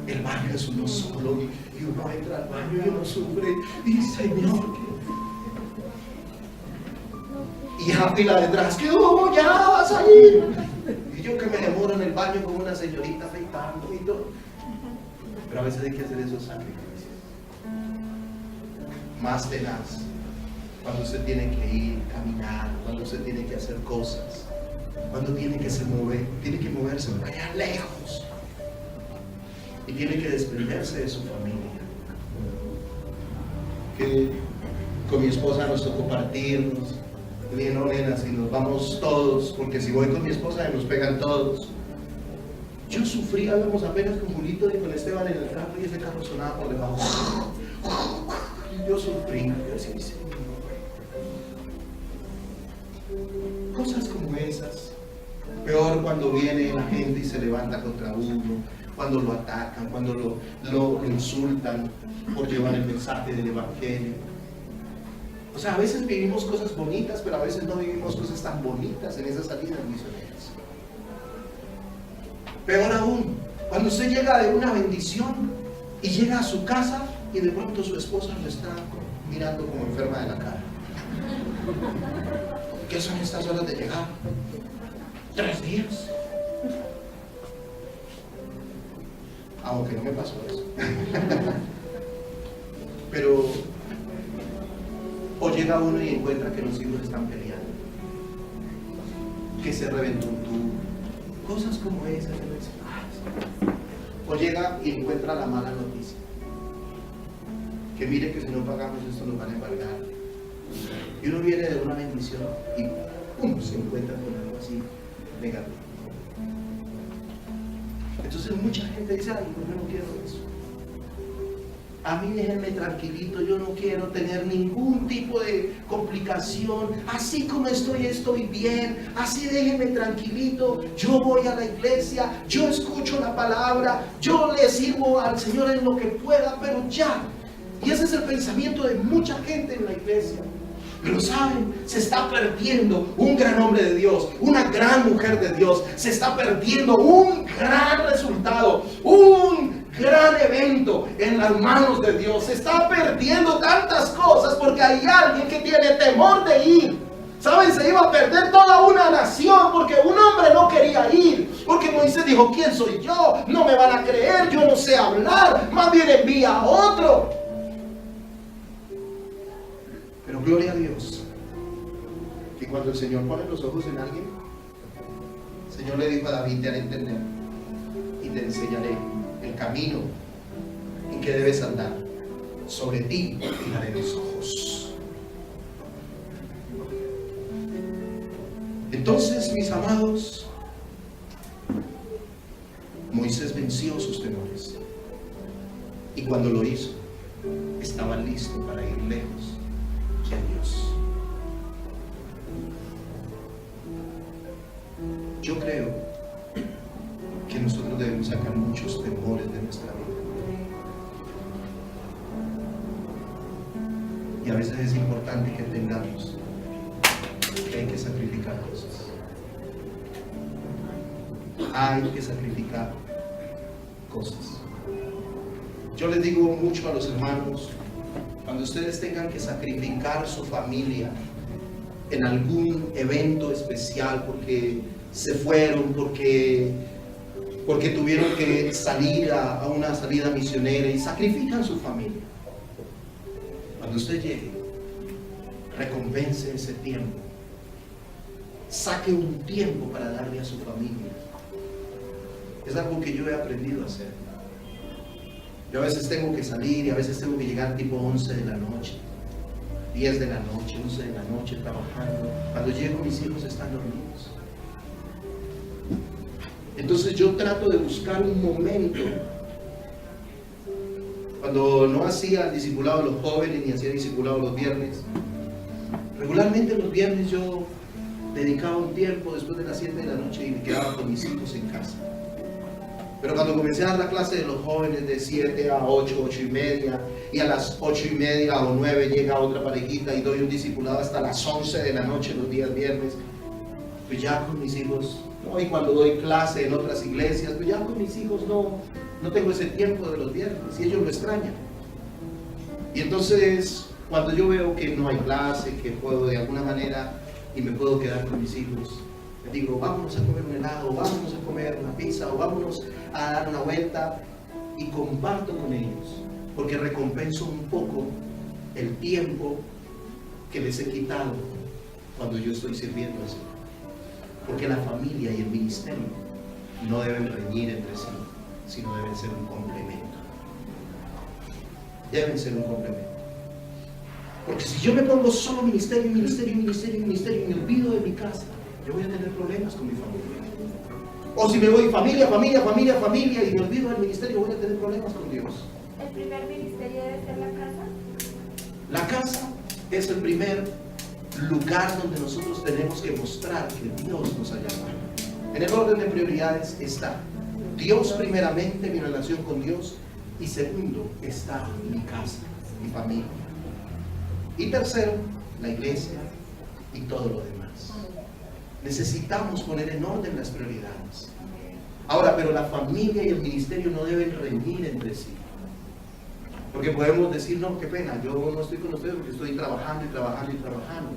el baño es uno solo y uno entra al baño y uno sufre y dice, Señor, y a fila detrás, que ya vas a ir. Y yo que me demoro en el baño como una señorita afeitando y todo. Pero a veces hay que hacer esos sacrificios. Más tenaz. Cuando usted tiene que ir, caminar, cuando usted tiene que hacer cosas, cuando tiene que moverse por allá lejos. Y tiene que desprenderse de su familia. Que con mi esposa nos tocó partirnos. Bien, no, nena, si nos vamos todos, porque si voy con mi esposa nos pegan todos. Yo sufría, íbamos apenas con Julito y con Esteban en el carro y ese carro sonaba por debajo. Yo sufrí, yo decía, Señor. Cosas como esas. Peor cuando viene la gente y se levanta contra uno, cuando lo atacan, cuando lo insultan por llevar el mensaje del Evangelio. O sea, a veces vivimos cosas bonitas, pero a veces no vivimos cosas tan bonitas en esas salidas misioneras. Peor aún, cuando usted llega de una bendición y llega a su casa y de pronto su esposa lo está mirando como enferma de la cara. ¿Qué son estas horas de llegar? 3 días. Aunque no me pasó eso. Pero o llega uno y encuentra que los hijos están peleando, que se reventó un tubo, cosas como esas. O llega y encuentra la mala noticia, que mire que si no pagamos esto nos van a embargar. Y uno viene de una bendición y ¡pum!, se encuentra con algo así negativo. Entonces mucha gente dice, ay, yo no quiero eso. A mí déjenme tranquilito, yo no quiero tener ningún tipo de complicación. Así como estoy bien. Así déjenme tranquilito. Yo voy a la iglesia, yo escucho la palabra, yo le sirvo al Señor en lo que pueda, pero ya. Y ese es el pensamiento de mucha gente en la iglesia. Pero saben, se está perdiendo un gran hombre de Dios, una gran mujer de Dios. Se está perdiendo un gran resultado, un gran evento en las manos de Dios. Se está perdiendo tantas cosas porque hay alguien que tiene temor de ir. ¿Saben? Se iba a perder toda una nación porque un hombre no quería ir. Porque Moisés dijo, ¿quién soy yo? No me van a creer, yo no sé hablar, más bien envía a otro. Pero gloria a Dios, que cuando el Señor pone los ojos en alguien, el Señor le dijo a David, te haré entender y te enseñaré el camino en que debes andar. Sobre ti fijaré mis ojos. Entonces, mis amados, Moisés venció sus temores. Y cuando lo hizo, estaba listo para ir lejos de Dios. Yo creo que nosotros debemos sacar muchos temores de nuestra vida. Y a veces es importante que entendamos que hay que sacrificar cosas. Hay que sacrificar cosas. Yo les digo mucho a los hermanos, cuando ustedes tengan que sacrificar su familia en algún evento especial, porque se fueron, porque tuvieron que salir a una salida misionera y sacrifican su familia. Cuando usted llegue, recompense ese tiempo. Saque un tiempo para darle a su familia. Es algo que yo he aprendido a hacer. Yo a veces tengo que salir y a veces tengo que llegar tipo 11 de la noche, 10 de la noche, 11 de la noche trabajando. Cuando llego mis hijos están dormidos. Entonces yo trato de buscar un momento. Cuando no hacía el discipulado de los jóvenes ni hacía el discipulado los viernes, regularmente los viernes yo dedicaba un tiempo después de las 7 de la noche y me quedaba con mis hijos en casa. Pero cuando comencé a dar la clase de los jóvenes de 7 a 8, 8 y media, y a las 8 y media o 9 llega otra parejita y doy un discipulado hasta las 11 de la noche los días viernes, pues ya con mis hijos, ¿no? Y cuando doy clase en otras iglesias, pues ya con mis hijos no tengo ese tiempo de los viernes y ellos lo extrañan. Y entonces, cuando yo veo que no hay clase, que puedo de alguna manera y me puedo quedar con mis hijos, les digo, vámonos a comer un helado, o vámonos a comer una pizza, o vámonos a dar una vuelta, y comparto con ellos, porque recompenso un poco el tiempo que les he quitado cuando yo estoy sirviendo al Señor. Porque la familia y el ministerio no deben reñir entre sí, sino deben ser un complemento. Deben ser un complemento. Porque si yo me pongo solo ministerio, ministerio, ministerio, ministerio, y me olvido de mi casa, yo voy a tener problemas con mi familia. O si me voy familia, familia, familia, familia, y me olvido del ministerio, voy a tener problemas con Dios. ¿El primer ministerio debe ser la casa? La casa es el primer lugar donde nosotros tenemos que mostrar que Dios nos ha llamado. En el orden de prioridades está Dios primeramente, mi relación con Dios, y segundo está mi casa, mi familia. Y tercero, la iglesia y todo lo demás. Necesitamos poner en orden las prioridades. Ahora, pero la familia y el ministerio no deben reñir entre sí. Porque podemos decir, no, qué pena, yo no estoy con ustedes porque estoy trabajando y trabajando y trabajando.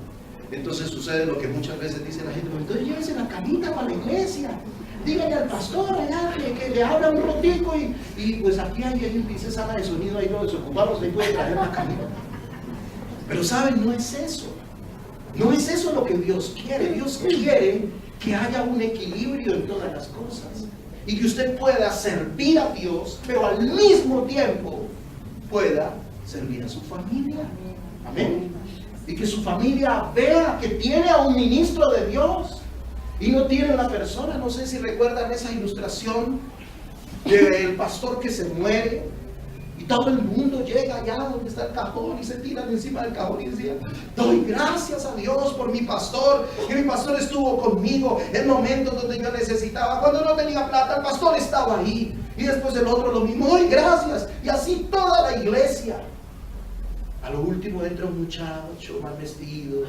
Entonces sucede lo que muchas veces dice la gente, pues entonces llévese la camita para la iglesia. Dígale al pastor allá que le habla un rotico y pues aquí hay dice sala de sonido, ahí lo desocupamos, ahí puede traer la camita. Pero saben, no es eso. No es eso lo que Dios quiere. Dios quiere que haya un equilibrio en todas las cosas. Y que usted pueda servir a Dios, pero al mismo tiempo pueda servir a su familia. Amén. Y que su familia vea que tiene a un ministro de Dios y no tiene una persona. No sé si recuerdan esa ilustración del pastor que se muere y todo el mundo llega allá donde está el cajón y se tiran encima del cajón y decían, doy gracias a Dios por mi pastor, que mi pastor estuvo conmigo en momentos donde yo necesitaba. Cuando no tenía plata, el pastor estaba ahí. Y después el otro lo mismo, doy gracias. Y así toda la iglesia. A lo último entra un muchacho mal vestido,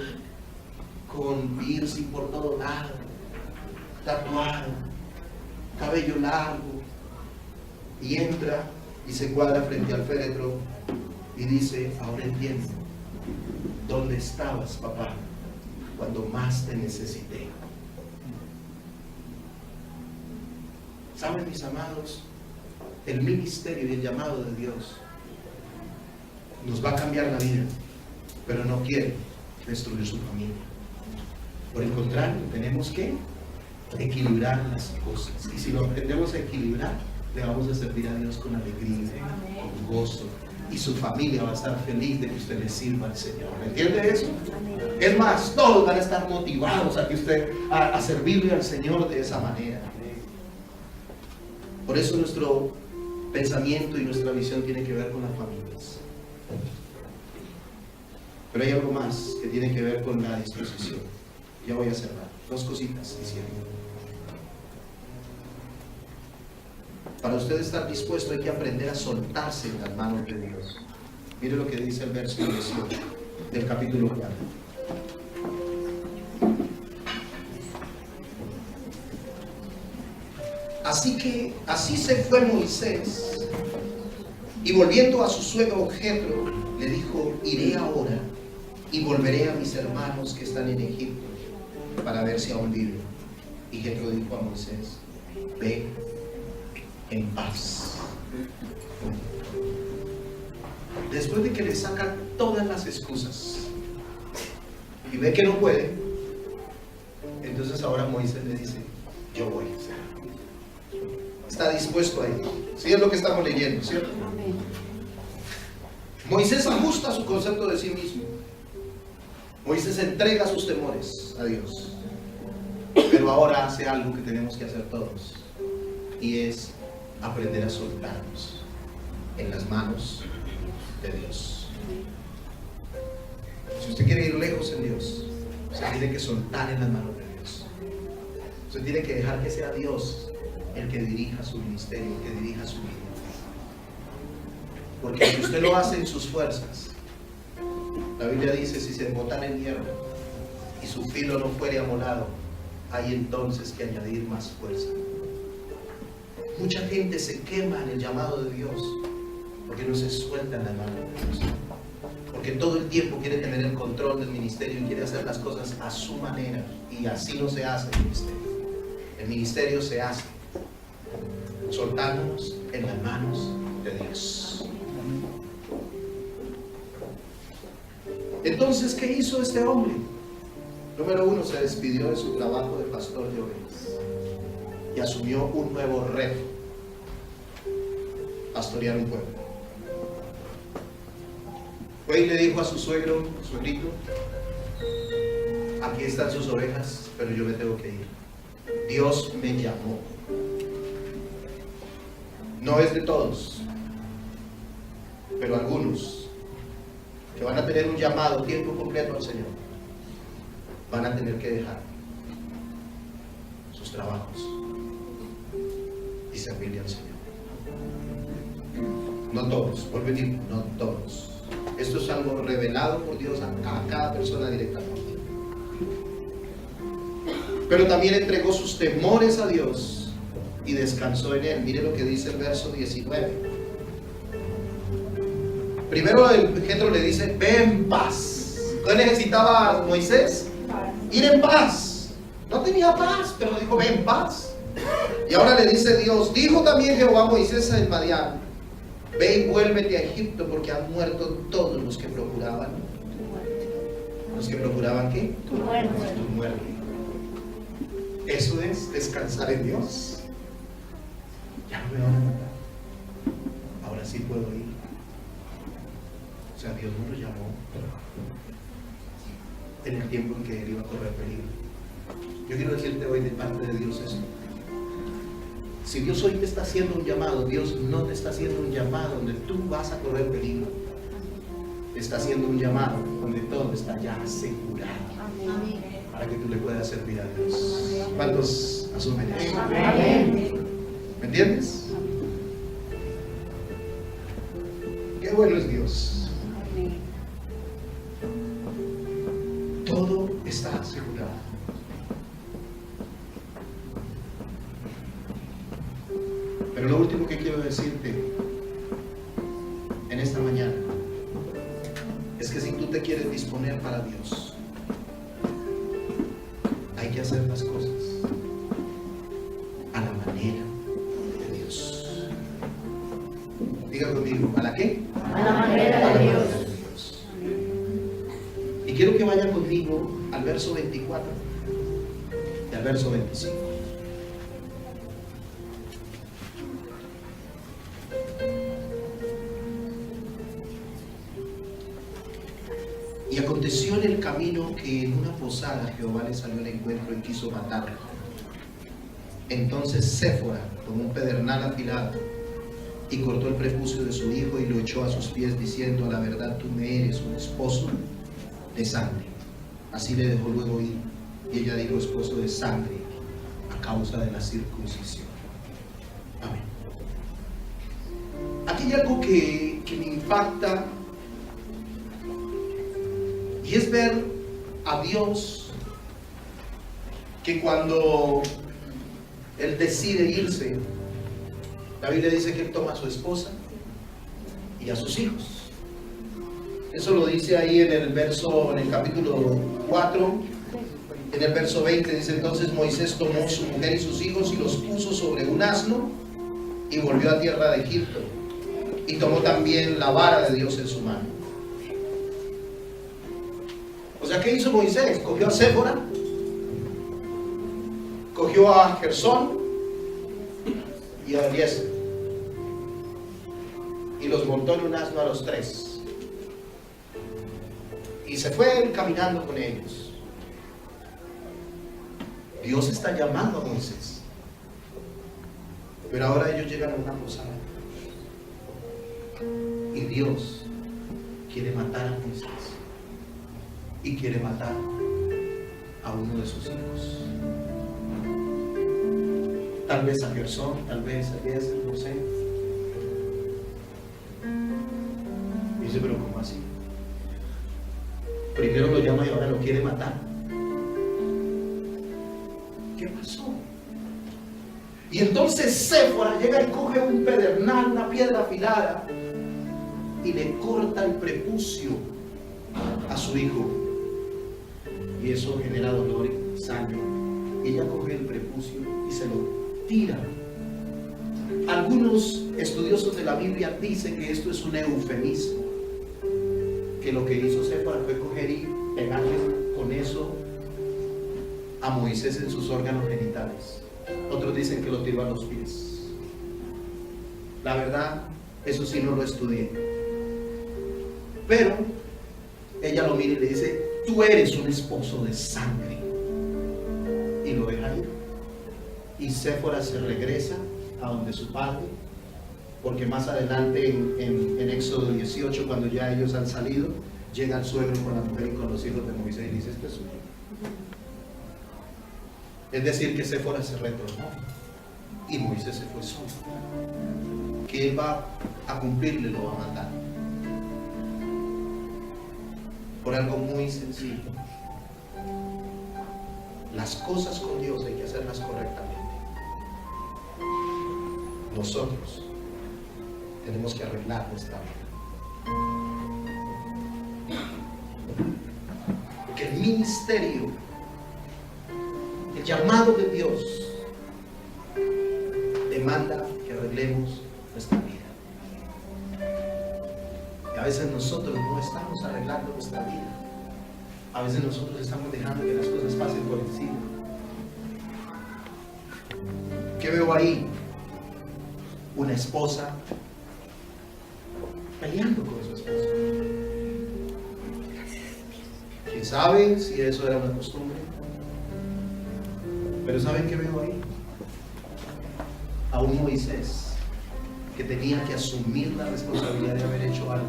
con piercing por todo lado, tatuado, cabello largo, y entra y se cuadra frente al féretro y dice, ahora entiendo, ¿dónde estabas, papá, cuando más te necesité. ¿Saben, mis amados? El ministerio y el llamado de Dios nos va a cambiar la vida, pero no quiere destruir su familia. Por el contrario, tenemos que equilibrar las cosas. Y si lo aprendemos a equilibrar, le vamos a servir a Dios con alegría, con gozo. Y su familia va a estar feliz de que usted le sirva al Señor. ¿Me entiende eso? Es más, todos van a estar motivados a que usted a servirle al Señor de esa manera. Por eso nuestro pensamiento y nuestra visión tiene que ver con las familias. Pero hay algo más que tiene que ver con la disposición. Ya voy a cerrar. Dos cositas diciendo. Para usted estar dispuesto hay que aprender a soltarse en las manos de Dios. Mire lo que dice el verso 18 del capítulo 4. Así se fue Moisés, y volviendo a su suegro Jetro, le dijo: iré ahora y volveré a mis hermanos que están en Egipto para ver si aún viven. Y Jetro dijo a Moisés: ve en paz. Después de que le saca todas las excusas y ve que no puede, entonces ahora Moisés le dice: yo voy. Está dispuesto a ir. Sí, es lo que estamos leyendo, ¿cierto? Moisés ajusta su concepto de sí mismo. Moisés entrega sus temores a Dios. Pero ahora hace algo que tenemos que hacer todos, y es aprender a soltarnos en las manos de Dios. Si usted quiere ir lejos en Dios, se tiene que soltar en las manos de Dios. Usted tiene que dejar que sea Dios el que dirija su ministerio, el que dirija su vida. Porque si usted lo hace en sus fuerzas, la Biblia dice: si se embotara en hierro y su filo no fuere amolado, hay entonces que añadir más fuerza. Mucha gente se quema en el llamado de Dios porque no se suelta en la mano de Dios, porque todo el tiempo quiere tener el control del ministerio y quiere hacer las cosas a su manera, y así no se hace el ministerio. El ministerio se hace soltándonos en las manos de Dios. Entonces, ¿qué hizo este hombre? Número uno, se despidió de su trabajo de pastor de ovejas y asumió un nuevo reto: pastorear un pueblo. Fue y le dijo a su suegrito: aquí están sus ovejas, pero yo me tengo que ir. Dios me llamó. No es de todos, pero algunos que van a tener un llamado tiempo completo al Señor van a tener que dejar sus trabajos y servirle al Señor. No todos, vuelvo a decir, no todos. Esto es algo revelado por Dios a cada persona directamente. Pero también entregó sus temores a Dios y descansó en él. Mire lo que dice el verso 19. Primero el Jetro le dice: ve en paz. ¿Qué necesitaba Moisés? Ir en paz. No tenía paz, pero dijo: ve en paz. Y ahora le dice Dios: dijo también Jehová a Moisés en Madián: ve y vuélvete a Egipto, porque han muerto todos los que procuraban. ¿Los que procuraban qué? Tu muerte. Eso es descansar en Dios. Ya no me van a matar, ahora sí puedo ir. O sea, Dios no lo llamó en el tiempo en que él iba a correr peligro. Yo quiero decirte hoy de parte de Dios esto: si Dios hoy te está haciendo un llamado, Dios no te está haciendo un llamado donde tú vas a correr peligro. Te está haciendo un llamado donde todo está ya asegurado. Amén. Para que tú le puedas servir a Dios. ¿Cuántos asumen eso? Amén. ¿Me entiendes? Qué bueno es Dios. Todo está asegurado. Pero lo último que quiero decirte en esta mañana es que si tú te quieres disponer para Dios, que hacer las cosas a la manera de Dios. Diga conmigo, ¿a la qué? A la manera de Dios. Y quiero que vaya conmigo al verso 24 y al verso 25. Y aconteció en el camino que en una posada Jehová le salió al encuentro y quiso matarlo. Entonces Séfora tomó un pedernal afilado y cortó el prepucio de su hijo y lo echó a sus pies diciendo: a la verdad tú me eres un esposo de sangre. Así le dejó luego ir, y ella dijo: esposo de sangre, a causa de la circuncisión. Amén. Aquí hay algo que me impacta, y es ver a Dios que cuando Él decide irse, la Biblia dice que Él toma a su esposa y a sus hijos. Eso lo dice ahí en el capítulo 4, en el verso 20, dice: entonces Moisés tomó su mujer y sus hijos y los puso sobre un asno y volvió a tierra de Egipto, y tomó también la vara de Dios en su mano. O sea, ¿qué hizo Moisés? Cogió a Séfora, cogió a Gersón y a Eliezer, y los montó en un asno a los tres. Y se fue caminando con ellos. Dios está llamando a Moisés, pero ahora ellos llegan a una posada y Dios quiere matar a Moisés y quiere matar a uno de sus hijos. Tal vez a Gersón, tal vez a Eliezer, no sé. Y dice: pero ¿cómo así? Primero lo llama y ahora lo quiere matar. ¿Qué pasó? Y entonces Séfora llega y coge un pedernal, una piedra afilada, y le corta el prepucio a su hijo. Y eso genera dolor y sangre. Y ella coge el prepucio y se lo tira. Algunos estudiosos de la Biblia dicen que esto es un eufemismo, que lo que hizo Séfora fue coger y pegarle con eso a Moisés en sus órganos genitales. Otros dicen que lo tiró a los pies. La verdad, eso sí no lo estudié. Pero ella lo mira y le dice: tú eres un esposo de sangre. Y lo deja ir. Y Séfora se regresa a donde su padre, porque más adelante en Éxodo 18, cuando ya ellos han salido, llega el suegro con la mujer y con los hijos de Moisés y dice: esto es suyo. Es decir, que Séfora se retornó y Moisés se fue solo. Que él va a cumplirle, lo va a matar. Por algo muy sencillo. Las cosas con Dios hay que hacerlas correctamente. Nosotros tenemos que arreglar nuestra vida. Porque el ministerio, el llamado de Dios, demanda que arreglemos nuestra vida. Y a veces nosotros no estamos arreglando nuestra vida. A veces nosotros estamos dejando que las cosas pasen por encima. ¿Qué veo ahí? Una esposa peleando con su esposo. ¿Quién sabe si eso era una costumbre? Pero ¿saben qué veo ahí? A un Moisés que tenía que asumir la responsabilidad de haber hecho algo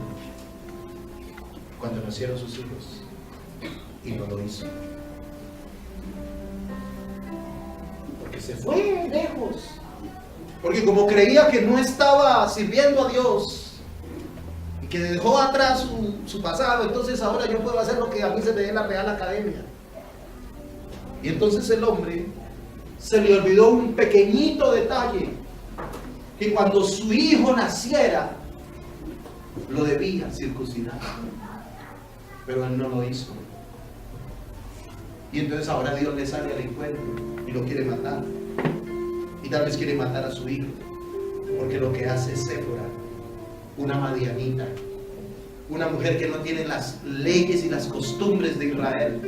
cuando nacieron sus hijos y no lo hizo. Porque se fue lejos. Porque como creía que no estaba sirviendo a Dios y que dejó atrás su pasado, entonces ahora yo puedo hacer lo que a mí se me dé la Real Academia. Y entonces el hombre se le olvidó un pequeñito detalle, que cuando su hijo naciera lo debía circuncidar, pero él no lo hizo. Y entonces ahora Dios le sale al encuentro y lo quiere matar. Y tal vez quiere matar a su hijo. Porque lo que hace es Séfora, una madianita, una mujer que no tiene las leyes y las costumbres de Israel,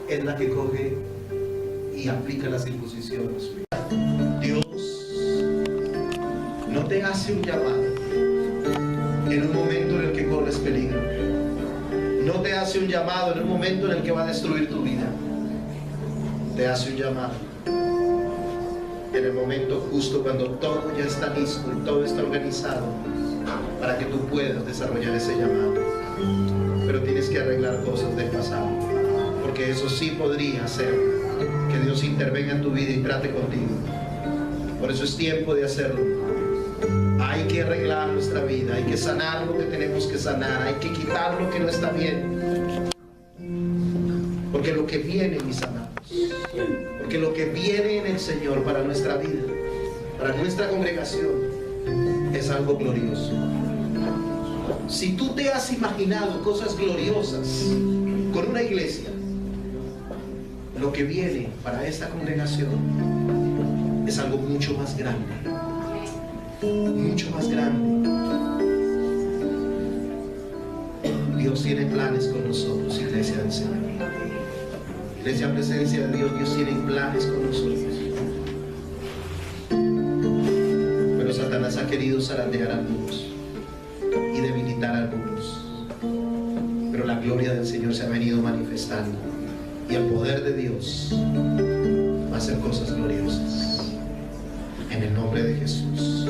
es la que coge y aplica la circuncisión a su hijo. Dios no te hace un llamado en un momento en el que corres peligro. No te hace un llamado en un momento en el que va a destruir tu vida. Te hace un llamado en el momento justo, cuando todo ya está listo y todo está organizado para que tú puedas desarrollar ese llamado. Pero tienes que arreglar cosas del pasado, porque eso sí podría hacer que Dios intervenga en tu vida y trate contigo. Por eso es tiempo de hacerlo. Hay que arreglar nuestra vida, hay que sanar lo que tenemos que sanar, hay que quitar lo que no está bien. Porque lo que viene, mis amados, porque lo que viene en el Señor para nuestra vida, para nuestra congregación, es algo glorioso. Si tú te has imaginado cosas gloriosas con una iglesia, lo que viene para esta congregación es algo mucho más grande. Mucho más grande. Dios tiene planes con nosotros, iglesia del Señor. Iglesia, presencia de Dios, Dios tiene planes con nosotros. Pero Satanás ha querido zarandear a algunos y debilitar a algunos. Pero la gloria del Señor se ha venido manifestando y el poder de Dios va a hacer cosas gloriosas. En el nombre de Jesús.